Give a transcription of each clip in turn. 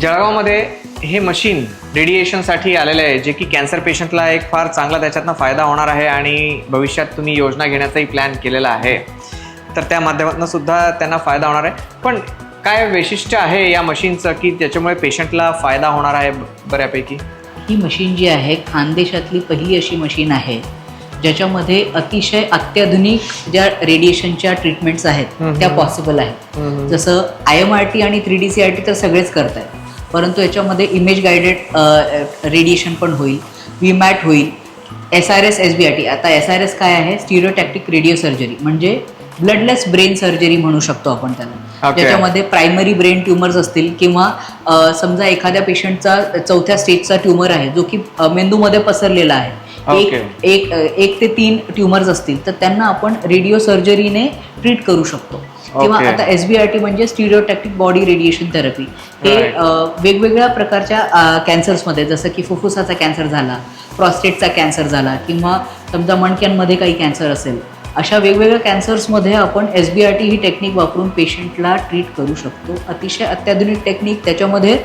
जळगावमध्ये हे मशीन रेडिएशनसाठी आलेलं आहे, जे की कॅन्सर पेशंटला एक फार चांगला त्याच्यातनं फायदा होणार आहे आणि भविष्यात तुम्ही योजना घेण्याचाही प्लॅन केलेला आहे, तर त्या माध्यमातून सुद्धा त्यांना फायदा होणार आहे. पण काय वैशिष्ट्य आहे या मशीनचं की त्याच्यामुळे पेशंटला फायदा होणार आहे बऱ्यापैकी? ही मशीन जी आहे खानदेशातली पहिली अशी मशीन आहे ज्याच्यामध्ये अतिशय अत्याधुनिक ज्या रेडिएशनच्या ट्रीटमेंट्स आहेत त्या पॉसिबल आहेत. जसं IMRT आणि 3D CRT तर सगळेच करत आहेत, परंतु याच्यामध्ये इमेज गायडेड रेडिएशन पण होईल, VMAT होईल, SRS SBRT. आता SRS काय आहे? स्टिरियोटॅक्टिक रेडिओ सर्जरी, म्हणजे ब्लडलेस ब्रेन सर्जरी म्हणू शकतो आपण त्याला. ज्याच्यामध्ये प्रायमरी ब्रेन ट्युमर्स असतील किंवा समजा एखाद्या पेशंटचा 4थ्या स्टेजचा ट्युमर आहे जो की मेंदूमध्ये पसरलेला आहे, एक ते 3 ट्युमर्स असतील, तर त्यांना आपण रेडिओ सर्जरीने ट्रीट करू शकतो. किंवा आता SBRT म्हणजे स्टिरियोटॅक्टिक बॉडी रेडिएशन थेरपी. हे वेगवेगळ्या प्रकारच्या कॅन्सर्समध्ये, जसं की फुफ्फुसाचा कॅन्सर झाला, प्रॉस्टेटचा कॅन्सर झाला, किंवा समजा मणक्यांमध्ये काही कॅन्सर असेल, अशा वेगवेगळ्या कॅन्सर्समध्ये आपण SBRT ही टेक्निक वापरून पेशंटला ट्रीट करू शकतो. अतिशय अत्याधुनिक टेक्निक, त्याच्यामध्ये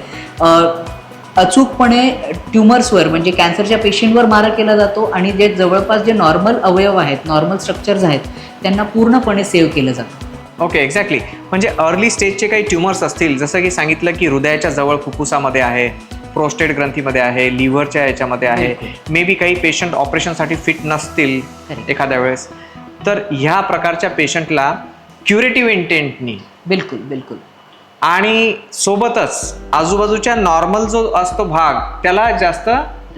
अचूकपणे ट्युमर्सवर म्हणजे कॅन्सरच्या पेशंटवर मारा केला जातो आणि जे जवळपास जे नॉर्मल अवयव आहेत, नॉर्मल स्ट्रक्चर्स आहेत, त्यांना पूर्णपणे सेव्ह केलं जातं. Okay, exactly. म्हणजे अर्ली स्टेजचे काही ट्युमर्स असतील, जसं की सांगितलं की हृदयाच्या जवळ फुफ्फुसामध्ये आहे, प्रोस्टेट ग्रंथीमध्ये आहे, लिव्हरच्या याच्यामध्ये आहे, मे बी काही पेशंट ऑपरेशनसाठी फिट नसतील एखाद्या वेळेस, तर ह्या प्रकारच्या पेशंटला क्युरेटिव्ह इंटेंटनी बिलकुल बिलकुल आणि सोबतच आजूबाजूच्या नॉर्मल जो असतो भाग त्याला जास्त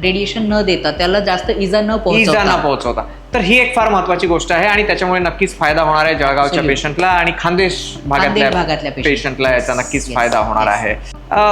रेडिएशन न देता, त्याला जास्त इजा न पोहोचवता, तर ही एक फार महत्वाची गोष्ट आहे आणि त्याच्यामुळे नक्कीच फायदा होणार आहे जळगावच्या पेशंटला आणि खानदेश भागातल्या पेशंटला याचा नक्कीच फायदा होणार आहे.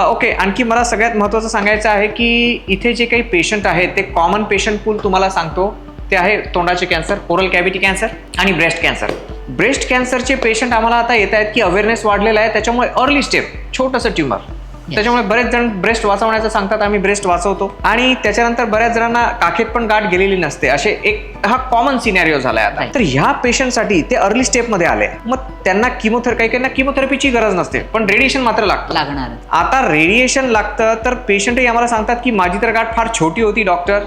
ओके, आणखी मला सगळ्यात महत्वाचं सांगायचं आहे की इथे जे काही पेशंट आहेत ते कॉमन पेशंट पूल तुम्हाला सांगतो, ते आहे तोंडाचे कॅन्सर, ओरल कॅव्हिटी कॅन्सर आणि ब्रेस्ट कॅन्सर. ब्रेस्ट कॅन्सरचे पेशंट आम्हाला आता येत आहेत की अवेअरनेस वाढलेला आहे, त्याच्यामुळे अर्ली स्टेप छोटंसं ट्युमर, त्याच्यामुळे बरेच जण ब्रेस्ट वाचवण्याचं सांगतात, आम्ही ब्रेस्ट वाचवतो, आणि त्याच्यानंतर बऱ्याच जणांना काखेत पण गाठ गेलेली नसते, असे एक हा कॉमन सिनॅरिओ झालाय आता. तर ह्या पेशंटसाठी ते अर्ली स्टेपमध्ये आले, मग त्यांना किमोथेरपीची गरज नसते, पण रेडिएशन मात्र लागणार. आता रेडिएशन लागतं, तर पेशंटही आम्हाला सांगतात की माझी तर गाठ फार छोटी होती डॉक्टर,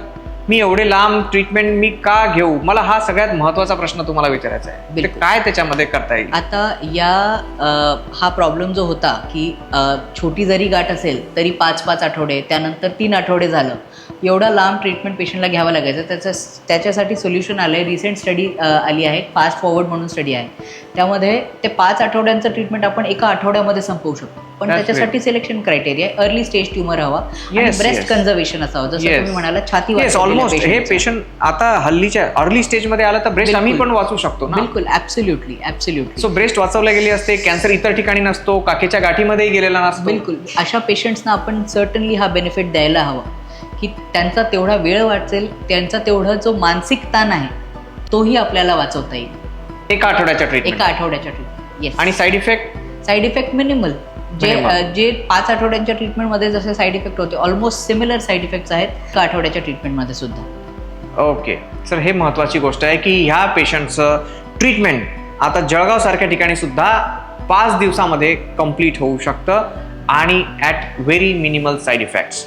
मी एवढे लांब ट्रीटमेंट मी का घेऊ? मला हा सगळ्यात महत्वाचा प्रश्न तुम्हाला विचारायचा आहे, काय त्याच्यामध्ये करता येईल? आता हा प्रॉब्लेम जो होता की छोटी जरी गाठ असेल तरी 5-5 आठवडे, त्यानंतर 3 आठवडे झालं, एवढा लांब ट्रीटमेंट पेशंटला घ्यावं लागायचं. त्याच्यासाठी सोल्युशन आलं आहे. रिसेंट स्टडी आली आहे, फास्ट फॉरवर्ड म्हणून स्टडी आहे. त्यामध्ये ते 5 आठवड्यांचं ट्रीटमेंट आपण एका आठवड्यामध्ये संपवू शकतो, पण त्याच्यासाठी selection criteria early stage tumour हवा आणि ब्रेस्ट कन्झर्वेशन असावं. जसं तुम्ही म्हणाला छाती ऑलमोस्ट हे पेशंट आता हल्लीच्या अर्ली स्टेज मध्ये आलं तर ब्रेस्ट आम्ही पण वाचू शकतो ना? बिलकुल, ऍब्सोल्युटली. सो ब्रेस्ट वाचवल्या गेली असते, कॅन्सर इतर ठिकाणी नसतो, काखेच्या गाठीमध्येही गेलेला नसतो. बिलकुल, अशा पेशंट्सना आपण सर्टनली हा बेनिफिट द्यायला हवा की त्यांचा तेवढा वेळ वाचेल, त्यांचा तेवढा जो मानसिक ताण आहे तोही आपल्याला वाचवता येईल एका आठवड्याच्या ट्रीटमेंट. येस. आणि साईड इफेक्ट मिनिमल. जे 5 आठवड्यांच्या ट्रीटमेंटमध्ये जसे साईड इफेक्ट होते, ऑलमोस्ट सिमिलर साईड इफेक्ट्स आहेत एका आठवड्याच्या ट्रीटमेंटमध्ये सुद्धा. ओके सर, हे महत्वाची गोष्ट आहे की ह्या पेशंटचं ट्रीटमेंट आता जळगाव सारख्या ठिकाणी सुद्धा 5 दिवसामध्ये कम्प्लीट होऊ शकतं आणि at very minimal side effects.